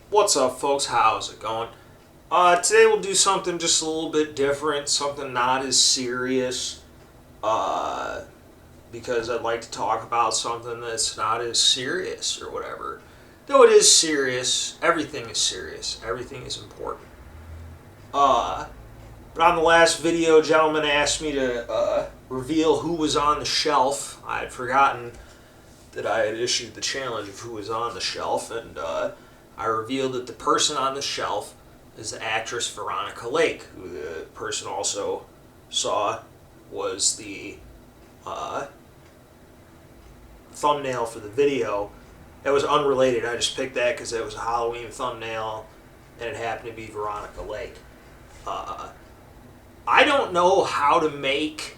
What's up, folks? How's it going? Today we'll do something just a little bit different, something not as serious, uh, because I'd like to talk about something that's not as serious or whatever. Though it is serious, everything is serious, everything is important. Uh, but on the last video, gentlemen asked me to reveal who was on the shelf. I had forgotten that I had issued the challenge of who was on the shelf, and I revealed that the person on the shelf is the actress Veronica Lake, who the person also saw was the uh, thumbnail for the video. That was unrelated. I just picked that because it was a Halloween thumbnail, and it happened to be Veronica Lake. Uh, I don't know how to make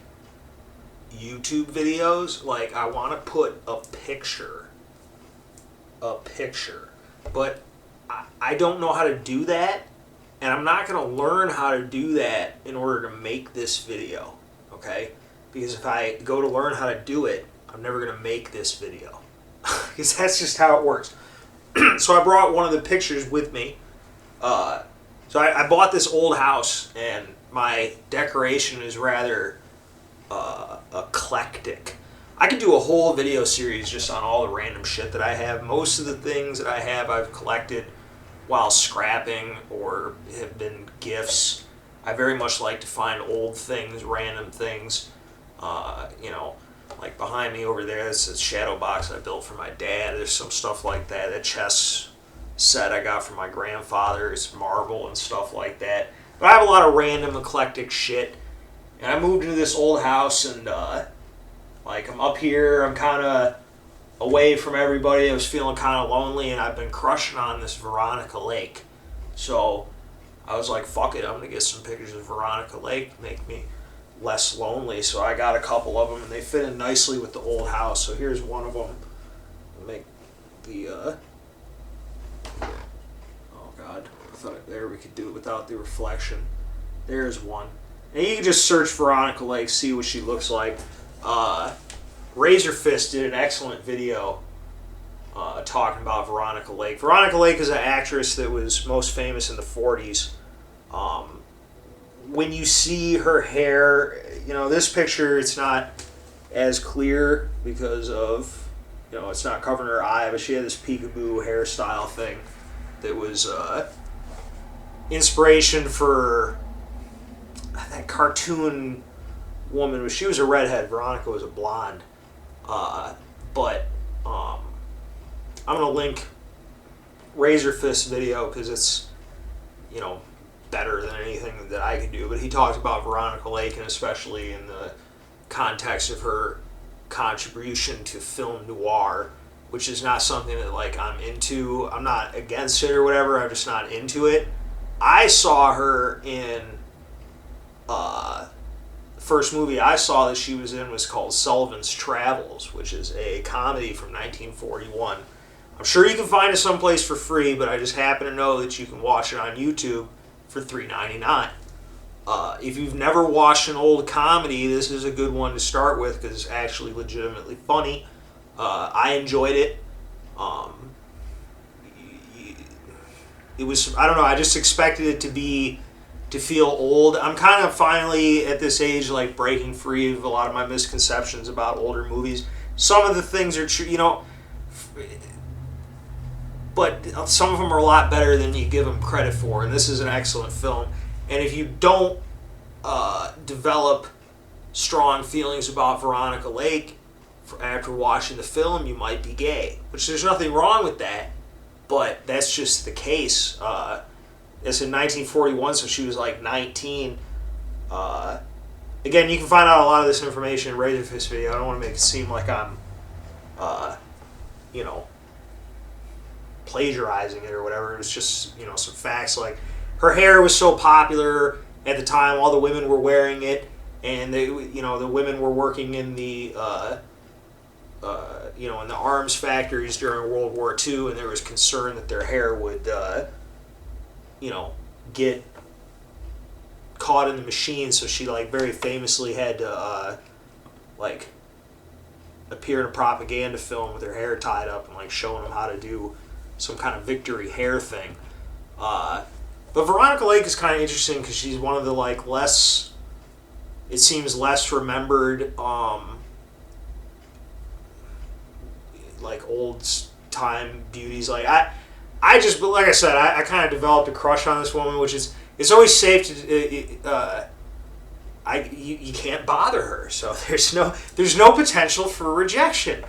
YouTube videos. Like, I want to put a picture, but I don't know how to do that, and I'm not going to learn how to do that in order to make this video, okay? Because if I go to learn how to do it, I'm never going to make this video. Because that's just how it works. So I brought one of the pictures with me. So I bought this old house, and my decoration is rather eclectic. I could do a whole video series just on all the random shit that I have. Most of the things that I have I've collected while scrapping or have been gifts. I very much like to find old things, random things. Like behind me over there, it's a shadow box I built for my dad. There's some stuff like that. A chess set I got from my grandfather. It's marble and stuff like that. But I have a lot of random eclectic shit. And I moved into this old house, and I'm up here. I'm kind of away from everybody. I was feeling kind of lonely, and I've been crushing on this Veronica Lake. So I was like, fuck it, I'm going to get some pictures of Veronica Lake to make me less lonely. So I got a couple of them, and they fit in nicely with the old house. So here's one of them. I'll make the, oh God, I thought there we could do it without the reflection. There's one. And you can just search Veronica Lake, see what she looks like. Razorfists did an excellent video talking about Veronica Lake. Veronica Lake is an actress that was most famous in the 40s. When you see her hair, this picture, it's not as clear because of, it's not covering her eye, but she had this peekaboo hairstyle thing that was inspiration for that cartoon woman. She was a redhead. Veronica was a blonde. But I'm going to link Razorfist's video because it's, better than anything that I could do. But he talks about Veronica Lake, and especially in the context of her contribution to film noir, which is not something that, I'm into. I'm not against it or whatever. I'm just not into it. I saw her in... the first movie I saw that she was in was called Sullivan's Travels, which is a comedy from 1941. I'm sure you can find it someplace for free, but I just happen to know that you can watch it on YouTube for $3.99. If you've never watched an old comedy, this is a good one to start with because it's actually legitimately funny. I enjoyed it. It was, I don't know, I just expected it to feel old. I'm kind of finally at this age breaking free of a lot of my misconceptions about older movies. Some of the things are true, but some of them are a lot better than you give them credit for, and this is an excellent film. And if you don't develop strong feelings about Veronica Lake after watching the film, you might be gay, which there's nothing wrong with that, but that's just the case. It's in 1941, so she was 19. Again, you can find out a lot of this information in Razorfist video. I don't want to make it seem like I'm, plagiarizing it or whatever. It was just, some facts. Her hair was so popular at the time, all the women were wearing it, and they, the women were working in the, in the arms factories during World War II, and there was concern that their hair would, get caught in the machine, so she very famously had to appear in a propaganda film with her hair tied up and showing them how to do some kind of victory hair thing. But Veronica Lake is kind of interesting because she's one of the like less, it seems less remembered, like old time beauties. Like I just, but like I said, I kind of developed a crush on this woman, which is, it's always safe to, you can't bother her, so there's no potential for rejection.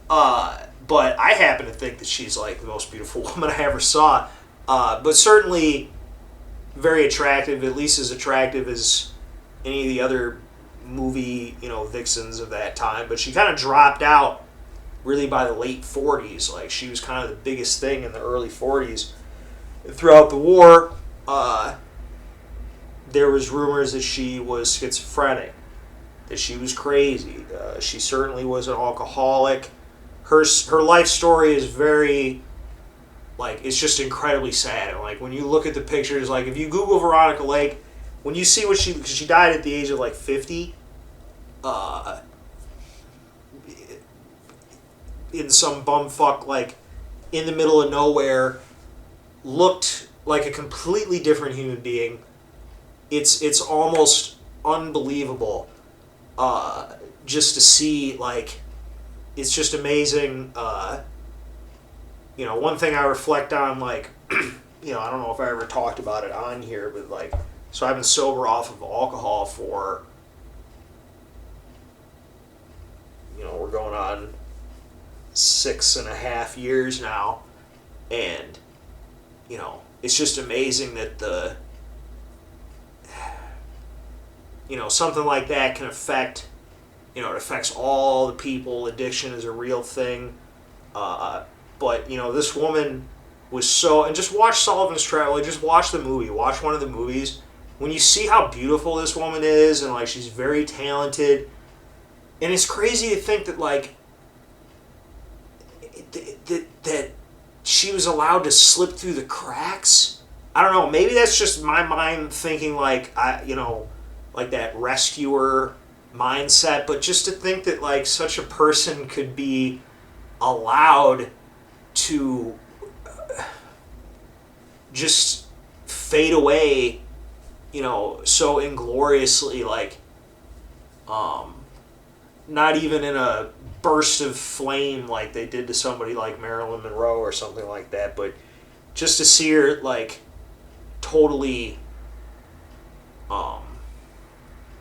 But I happen to think that she's like the most beautiful woman I ever saw. But certainly very attractive, at least as attractive as any of the other movie, vixens of that time. But she kind of dropped out really by the late 40s. Like, she was kind of the biggest thing in the early 40s. And throughout the war, there was rumors that she was schizophrenic, that she was crazy. She certainly was an alcoholic. Her life story is very, like, it's just incredibly sad. And, like, when you look at the pictures, like, if you Google Veronica Lake, when you see what because she died at the age of, like, 50, in some bumfuck, like, in the middle of nowhere, looked like a completely different human being. It's almost unbelievable, just to see, like, it's just amazing. One thing I reflect on, like, I don't know if I ever talked about it on here, but, like, so I've been sober off of alcohol for, we're going on 6.5 years now, and, it's just amazing that something like that can affect, it affects all the people. Addiction is a real thing. But, this woman was so, and just watch Sullivan's Travel, just watch the movie, watch one of the movies. When you see how beautiful this woman is, and, like, she's very talented, and it's crazy to think that, like, that she was allowed to slip through the cracks. I don't know, maybe that's just my mind thinking, like, like that rescuer mindset, but just to think that, like, such a person could be allowed to just fade away, so ingloriously, like, not even in a burst of flame like they did to somebody like Marilyn Monroe or something like that, but just to see her, like, totally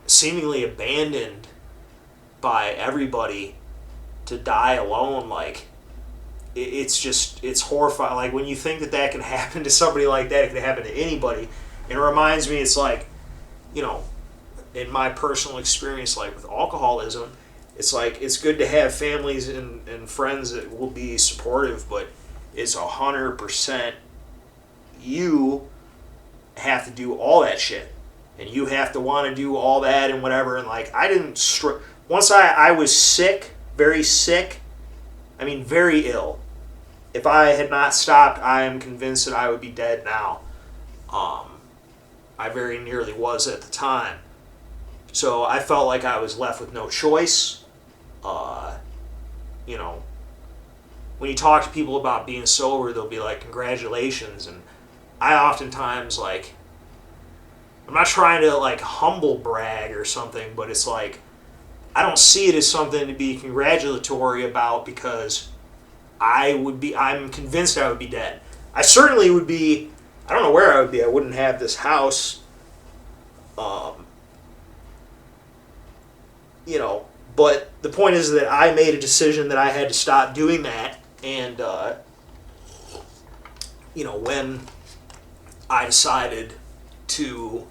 seemingly abandoned by everybody to die alone, like, it's horrifying. Like, when you think that can happen to somebody like that, it can happen to anybody. And it reminds me, it's like, in my personal experience, like, with alcoholism, it's like, it's good to have families and friends that will be supportive, but it's 100% you have to do all that shit. And you have to want to do all that and whatever. And, like, I didn't... Once I was sick, very sick, very ill. If I had not stopped, I am convinced that I would be dead now. I very nearly was at the time. So I felt like I was left with no choice. When you talk to people about being sober, they'll be like, congratulations. And I oftentimes, like, I'm not trying to, like, humble brag or something, but it's like, I don't see it as something to be congratulatory about, because I'm convinced I would be dead. I certainly would be, I don't know where I would be. I wouldn't have this house. But the point is that I made a decision that I had to stop doing that. And, when I decided to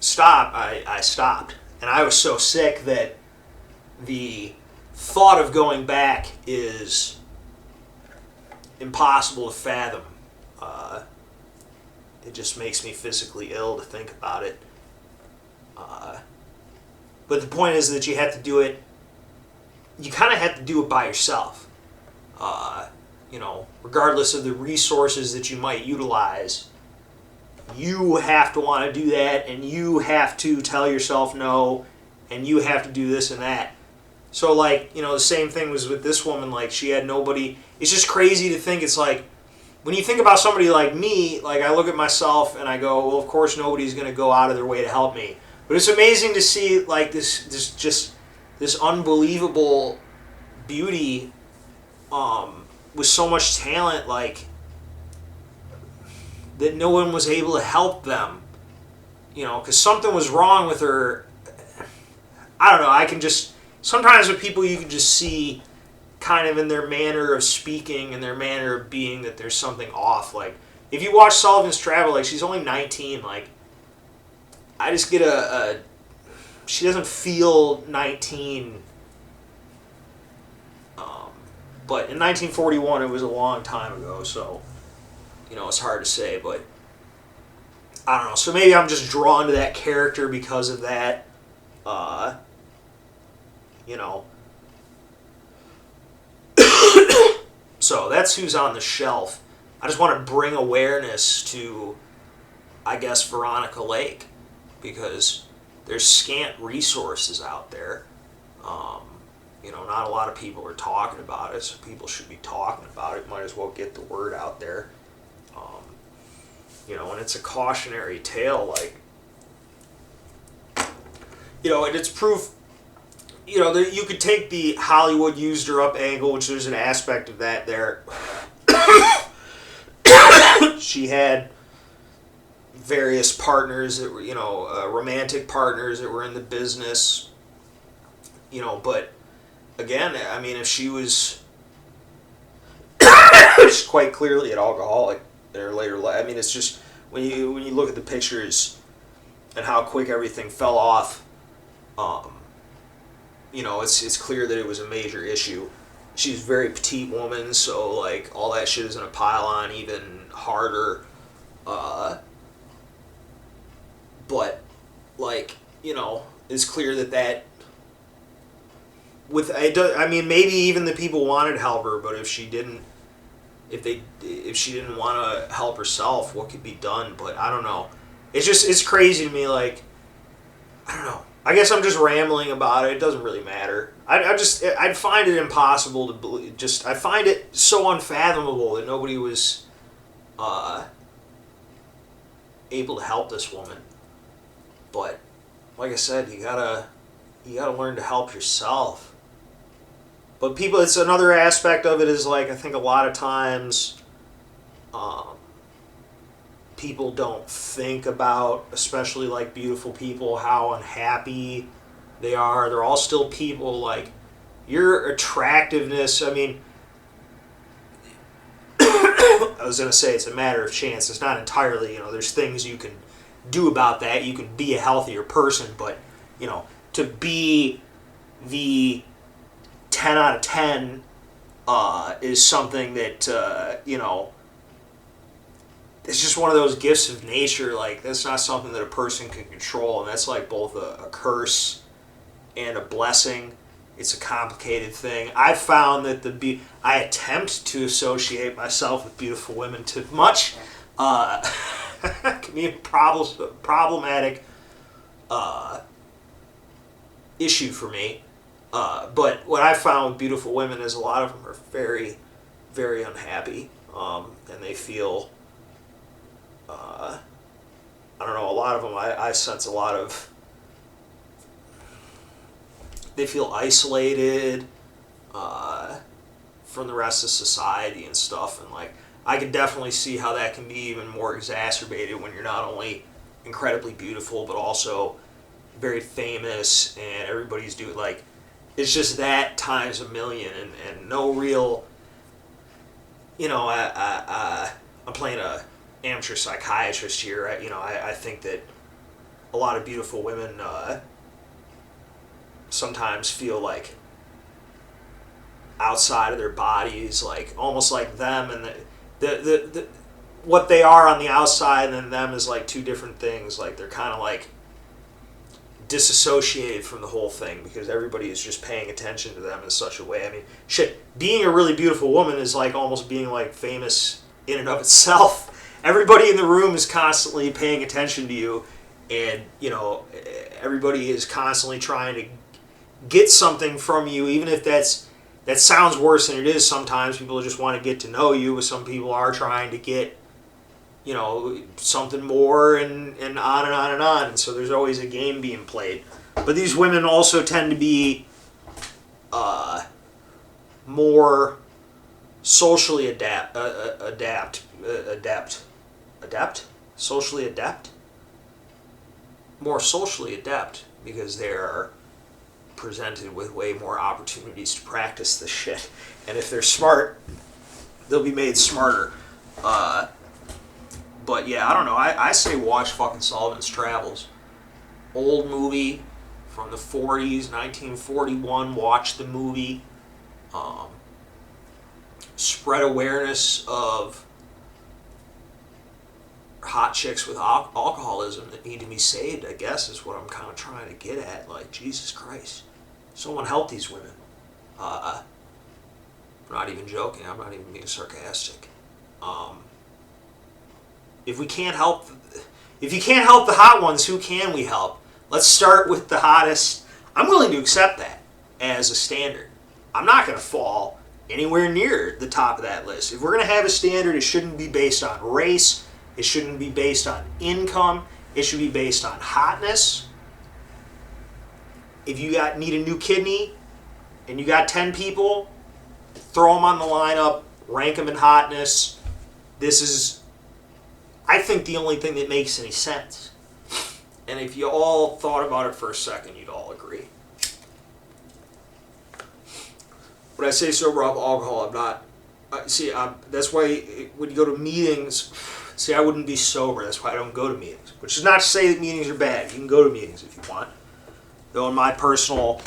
stop, I stopped. And I was so sick that the thought of going back is impossible to fathom. It just makes me physically ill to think about it. But the point is that you have to do it, you kind of have to do it by yourself. Regardless of the resources that you might utilize, you have to want to do that, and you have to tell yourself no, and you have to do this and that. So, like, the same thing was with this woman. Like, she had nobody. It's just crazy to think. It's like, when you think about somebody like me, like I look at myself and I go, well, of course nobody's going to go out of their way to help me. But it's amazing to see like this unbelievable beauty with so much talent, like that no one was able to help them. You know, because something was wrong with her. I don't know. I can just sometimes with people you can just see kind of in their manner of speaking and their manner of being that there's something off. Like, if you watch Sullivan's Travel, like, she's only 19. Like, I just get she doesn't feel 19. But in 1941, it was a long time ago, so, you know, it's hard to say, but I don't know. So maybe I'm just drawn to that character because of that, you know. So that's who's on the shelf. I just want to bring awareness to, I guess, Veronica Lake, because there's scant resources out there. You know, not a lot of people are talking about it, so people should be talking about it. Might as well get the word out there. You know, and it's a cautionary tale, like, you know, and it's proof, you know, that you could take the Hollywood used her up angle, which there's an aspect of that there. She had various partners that were, you know, romantic partners that were in the business, you know, but again, I mean, if she was quite clearly an alcoholic in her later life, I mean, it's just, when you look at the pictures and how quick everything fell off, you know, it's clear that it was a major issue. She's a very petite woman, so, like, all that shit is going to pile on even harder. But, like, you know, it's clear that I mean, maybe even the people wanted to help her, but if she didn't want to help herself, what could be done? But I don't know. It's crazy to me, like, I don't know. I guess I'm just rambling about it. It doesn't really matter. I'd find it impossible to believe. I find it so unfathomable that nobody was able to help this woman. But like I said, you gotta learn to help yourself. But people, it's another aspect of it is, like, I think a lot of times people don't think about, especially like beautiful people, how unhappy they are. They're all still people. Like, your attractiveness, I mean, I was going to say it's a matter of chance. It's not entirely, you know, there's things you can do about that. You can be a healthier person, but, you know, to be the 10 out of 10 is something that, you know, it's just one of those gifts of nature. Like, that's not something that a person can control, and that's like both a curse and a blessing. It's a complicated thing. I've found that I attempt to associate myself with beautiful women too much. Can be a problematic issue for me. But what I found with beautiful women is a lot of them are very, very unhappy, and they feel, I don't know, a lot of them, I sense a lot of, they feel isolated from the rest of society and stuff, and, like, I can definitely see how that can be even more exacerbated when you're not only incredibly beautiful, but also very famous, and everybody's doing, like, it's just that times a million, and no real, you know, I'm playing a amateur psychiatrist here. I think that a lot of beautiful women sometimes feel like outside of their bodies, like almost like them, and the what they are on the outside and then them is like two different things. Like, they're kind of like disassociated from the whole thing because everybody is just paying attention to them in such a way. I mean, shit, being a really beautiful woman is like almost being like famous in and of itself. Everybody in the room is constantly paying attention to you, and, you know, everybody is constantly trying to get something from you, even if that's that sounds worse than it is sometimes. People just want to get to know you, but some people are trying to get, something more, and on and on and on. And so there's always a game being played. But these women also tend to be more socially more socially adept because they're presented with way more opportunities to practice this shit. And if they're smart, they'll be made smarter. But yeah, I don't know. I say watch fucking Sullivan's Travels. Old movie from the 40s, 1941. Watch the movie. Spread awareness of hot chicks with alcoholism that need to be saved, I guess, is what I'm kind of trying to get at. Like, Jesus Christ. Someone help these women. I'm not even joking. I'm not even being sarcastic. If you can't help the hot ones, who can we help? Let's start with the hottest. I'm willing to accept that as a standard. I'm not going to fall anywhere near the top of that list. If we're going to have a standard, it shouldn't be based on race. It shouldn't be based on income. It should be based on hotness. If you need a new kidney and you got 10 people, throw them on the lineup, rank them in hotness. This is, I think, the only thing that makes any sense. And if you all thought about it for a second, you'd all agree. When I say sober off alcohol, I'm not... that's why when you go to meetings... See, I wouldn't be sober. That's why I don't go to meetings. Which is not to say that meetings are bad. You can go to meetings if you want. Though in my personal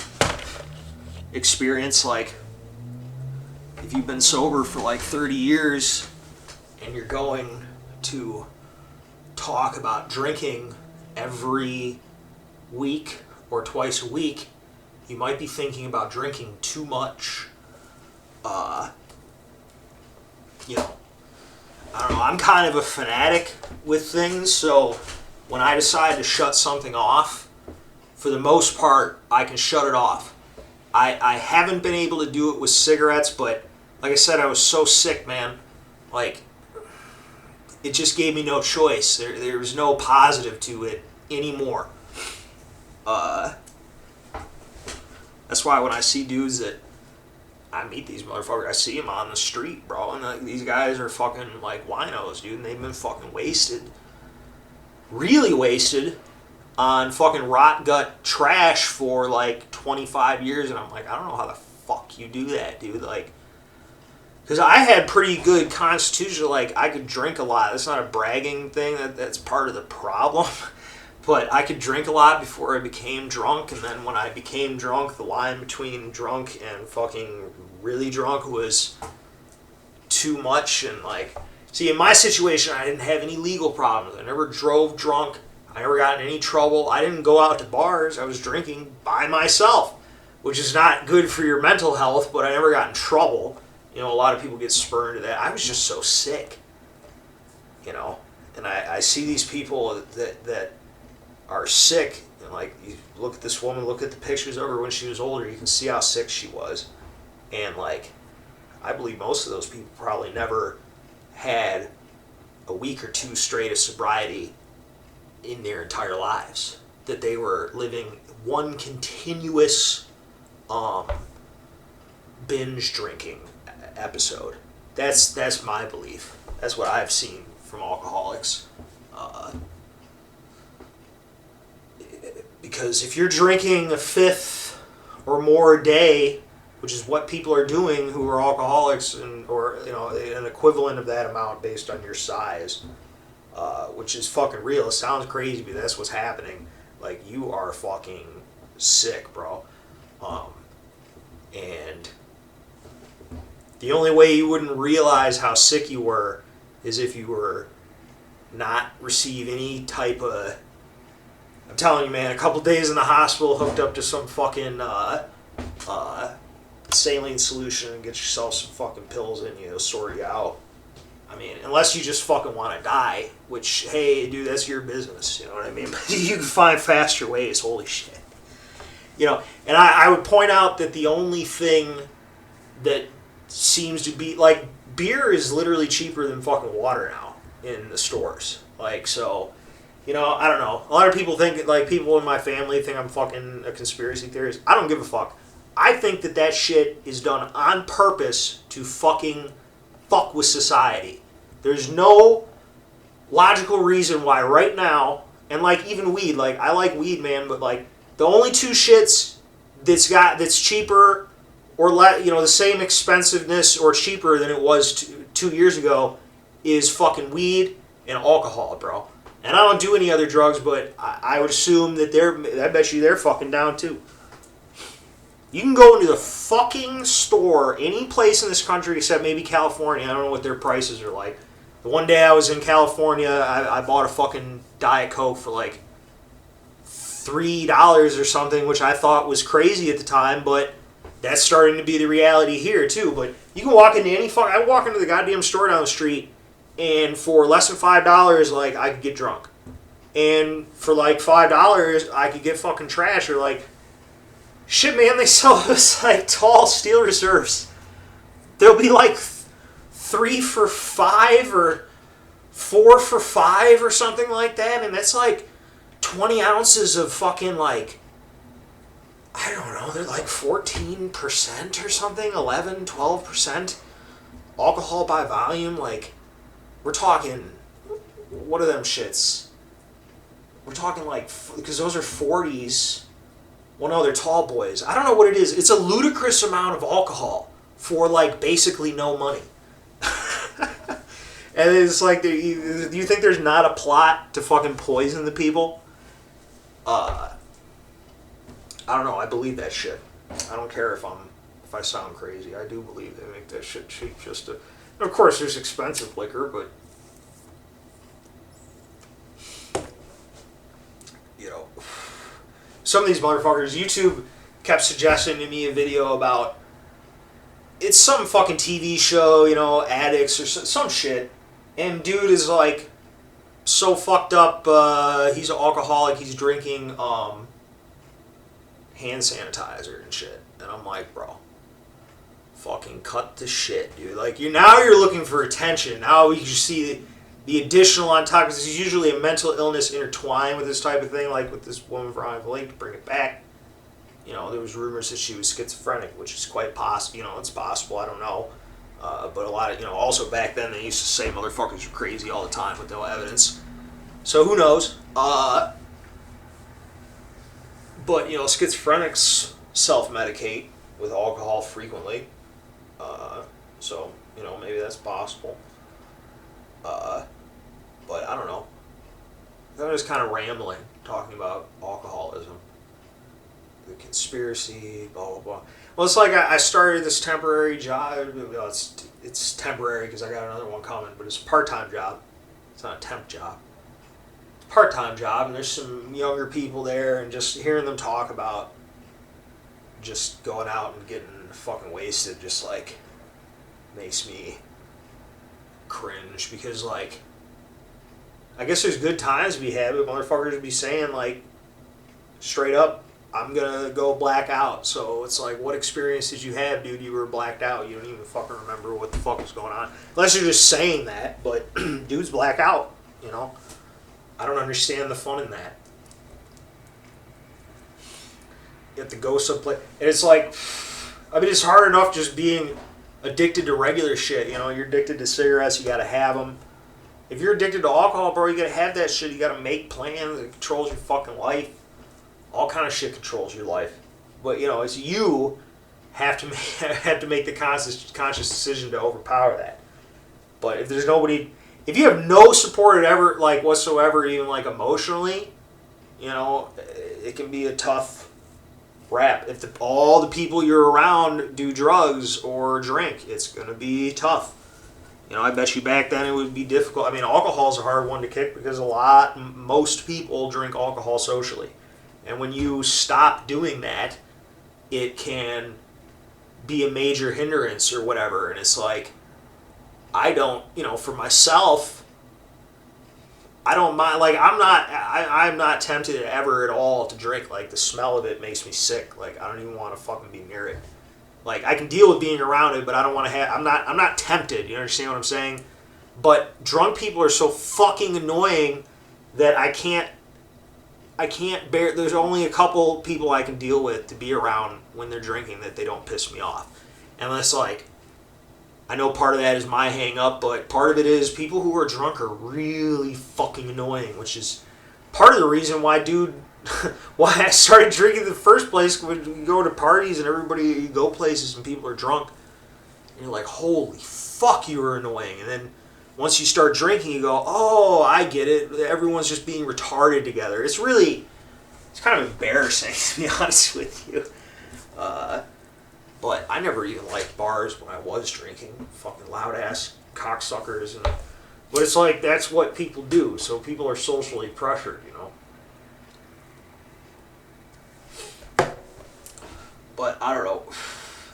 experience, like, if you've been sober for like 30 years and you're going to talk about drinking every week or twice a week, you might be thinking about drinking too much. I don't know, I'm kind of a fanatic with things, so when I decide to shut something off, for the most part, I can shut it off. I haven't been able to do it with cigarettes, but like I said, I was so sick, man. Like, it just gave me no choice. There was no positive to it anymore. That's why when I see dudes that I meet these motherfuckers, I see them on the street, bro, and like, these guys are fucking like winos, dude, and they've been fucking wasted, really wasted, on fucking rot gut trash for like 25 years, and I'm like, I don't know how the fuck you do that, dude, like, because I had pretty good constitution, like, I could drink a lot. That's not a bragging thing, that's part of the problem. But I could drink a lot before I became drunk, and then when I became drunk, the line between drunk and fucking really drunk was too much. And like, see, in my situation, I didn't have any legal problems. I never drove drunk. I never got in any trouble. I didn't go out to bars. I was drinking by myself, which is not good for your mental health, but I never got in trouble. A lot of people get spurned to that. I was just so sick, and I see these people that are sick, and like, you look at this woman, look at the pictures of her when she was older, you can see how sick she was. And like, I believe most of those people probably never had a week or two straight of sobriety in their entire lives. That they were living one continuous binge drinking episode. That's my belief. That's what I've seen from alcoholics. Because if you're drinking a fifth or more a day, which is what people are doing who are alcoholics, or an equivalent of that amount based on your size, which is fucking real. It sounds crazy, but that's what's happening. Like, you are fucking sick, bro. And the only way you wouldn't realize how sick you were is if you were not receive any type of... I'm telling you, man, a couple days in the hospital hooked up to some fucking saline solution and get yourself some fucking pills in you, it'll sort you out. I mean, unless you just fucking want to die, which, hey, dude, that's your business, you know what I mean? You can find faster ways, holy shit. And I would point out that the only thing that seems to be, like, beer is literally cheaper than fucking water now in the stores. Like, so, you know, I don't know. A lot of people think, like, people in my family think I'm fucking a conspiracy theorist. I don't give a fuck. I think that shit is done on purpose to fucking fuck with society. There's no logical reason why right now, and, like, even weed, like, I like weed, man, but, like, the only two shits that's cheaper or the same expensiveness or cheaper than it was 2 years ago is fucking weed and alcohol, bro. And I don't do any other drugs, but I would assume that I bet you they're fucking down too. You can go into the fucking store, any place in this country except maybe California. I don't know what their prices are like. The one day I was in California, I bought a fucking Diet Coke for like $3 or something, which I thought was crazy at the time, but that's starting to be the reality here too. But you can walk into I walk into the goddamn store down the street, and for less than $5, like, I could get drunk. And for like $5, I could get fucking trash. Or like, shit, man, they sell this like tall steel reserves. They'll be like 3 for $5 or 4 for $5 or something like that, and that's like 20 ounces of fucking, like, I don't know, they're like 14% or something, 11, 12% alcohol by volume. Like, we're talking, what are them shits? We're talking like, because those are 40s. Well, no, they're tall boys. I don't know what it is. It's a ludicrous amount of alcohol for, like, basically no money. And it's like, do you think there's not a plot to fucking poison the people? I don't know. I believe that shit. I don't care if I sound crazy. I do believe they make that shit cheap just to... And of course, there's expensive liquor, but... You know... Some of these motherfuckers... YouTube kept suggesting to me a video about... It's some fucking TV show, you know, addicts or some shit. And dude is like... So fucked up, he's an alcoholic, he's drinking, hand sanitizer and shit. And I'm like, bro, fucking cut the shit, dude. Like, now you're looking for attention. Now you see the additional on top, because there's usually a mental illness intertwined with this type of thing, like with this woman, Veronica, to bring it back. You know, there was rumors that she was schizophrenic, which is quite possible. You know, it's possible, I don't know. But a lot of, you know, also back then they used to say motherfuckers were crazy all the time with no evidence. So who knows? But, you know, schizophrenics self-medicate with alcohol frequently. So, you know, maybe that's possible. But I don't know. I'm just kind of rambling, talking about alcoholism. The conspiracy, blah, blah, blah. Well, it's like I started this temporary job. Well, it's temporary because I got another one coming, but it's a part-time job. It's not a temp job. It's a part-time job, and there's some younger people there, and just hearing them talk about just going out and getting fucking wasted just, like, makes me cringe, because, like, I guess there's good times to be had, but motherfuckers would be saying, like, straight up, I'm gonna go black out. So it's like, what experience did you have, dude? You were blacked out. You don't even fucking remember what the fuck was going on. Unless you're just saying that, but dude's black out, you know? I don't understand the fun in that. You have to go someplace. And it's like, I mean, it's hard enough just being addicted to regular shit, you know? You're addicted to cigarettes, you gotta have them. If you're addicted to alcohol, bro, you gotta have that shit. You gotta make plans. It controls your fucking life. All kind of shit controls your life. But, you know, it's you have to make the conscious decision to overpower that. But if there's nobody, if you have no support ever, like, whatsoever, even, like, emotionally, you know, it can be a tough rap. If all the people you're around do drugs or drink, it's going to be tough. You know, I bet you back then it would be difficult. I mean, alcohol's a hard one to kick because most people drink alcohol socially. And when you stop doing that, it can be a major hindrance or whatever. And it's like, I don't, you know, for myself, I don't mind. Like, I'm not tempted ever at all to drink. Like, the smell of it makes me sick. Like, I don't even want to fucking be near it. Like, I can deal with being around it, but I don't want to have. I'm not tempted. You understand what I'm saying? But drunk people are so fucking annoying that I can't bear. There's only a couple people I can deal with to be around when they're drinking that they don't piss me off. And it's like, I know part of that is my hang up, but part of it is people who are drunk are really fucking annoying, which is part of the reason why, dude, why I started drinking in the first place. When you go to parties and you go places and people are drunk, and you're like, holy fuck, you are annoying. And then once you start drinking, you go, oh, I get it. Everyone's just being retarded together. It's kind of embarrassing, to be honest with you. But I never even liked bars when I was drinking. Fucking loud ass cocksuckers. But it's like, that's what people do. So people are socially pressured, you know. But I don't know.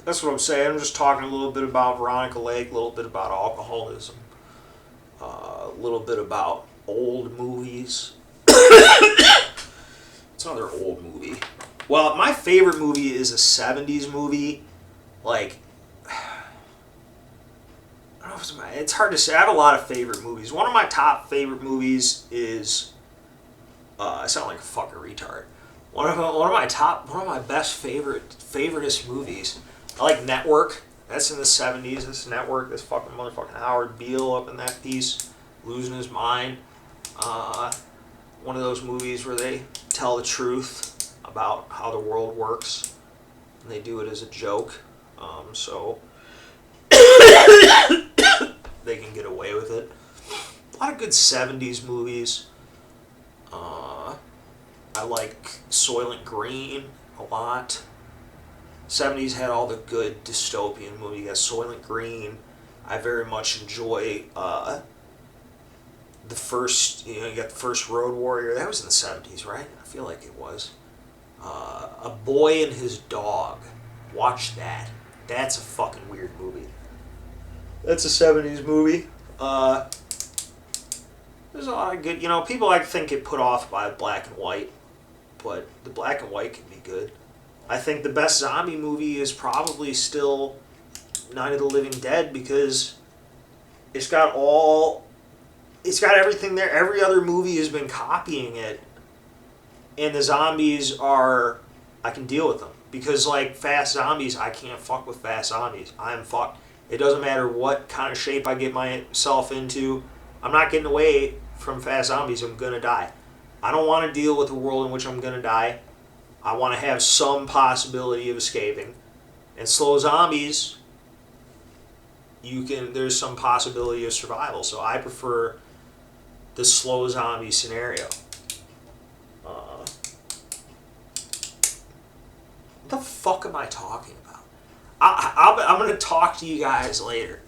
That's what I'm saying. I'm just talking a little bit about Veronica Lake, a little bit about alcoholism, a little bit about old movies. It's another old movie. Well, my favorite movie is a 70s movie. Like, I don't know if it's hard to say. I have a lot of favorite movies. One of my top favorite movies is, I sound like a fucking retard. One of my best favoriteest movies. I like Network. That's in the 70s. This Network. This fucking motherfucking Howard Beale up in that piece, losing his mind. One of those movies where they tell the truth about how the world works, and they do it as a joke, so they can get away with it. A lot of good 70s movies. I like Soylent Green a lot. 70s had all the good dystopian movies. You got Soylent Green. I very much enjoy the first, you got the first Road Warrior. That was in the 70s, right? I feel like it was. A Boy and His Dog. Watch that. That's a fucking weird movie. That's a 70s movie. There's a lot of good, people I think get put off by black and white, but the black and white can be good. I think the best zombie movie is probably still Night of the Living Dead, because it's got everything there. Every other movie has been copying it, and the zombies I can deal with them. Because, like, fast zombies, I can't fuck with fast zombies. I'm fucked. It doesn't matter what kind of shape I get myself into. I'm not getting away from fast zombies. I'm going to die. I don't want to deal with a world in which I'm going to die. I want to have some possibility of escaping. And slow zombies, there's some possibility of survival. So I prefer the slow zombie scenario. What the fuck am I talking about? I'm going to talk to you guys later.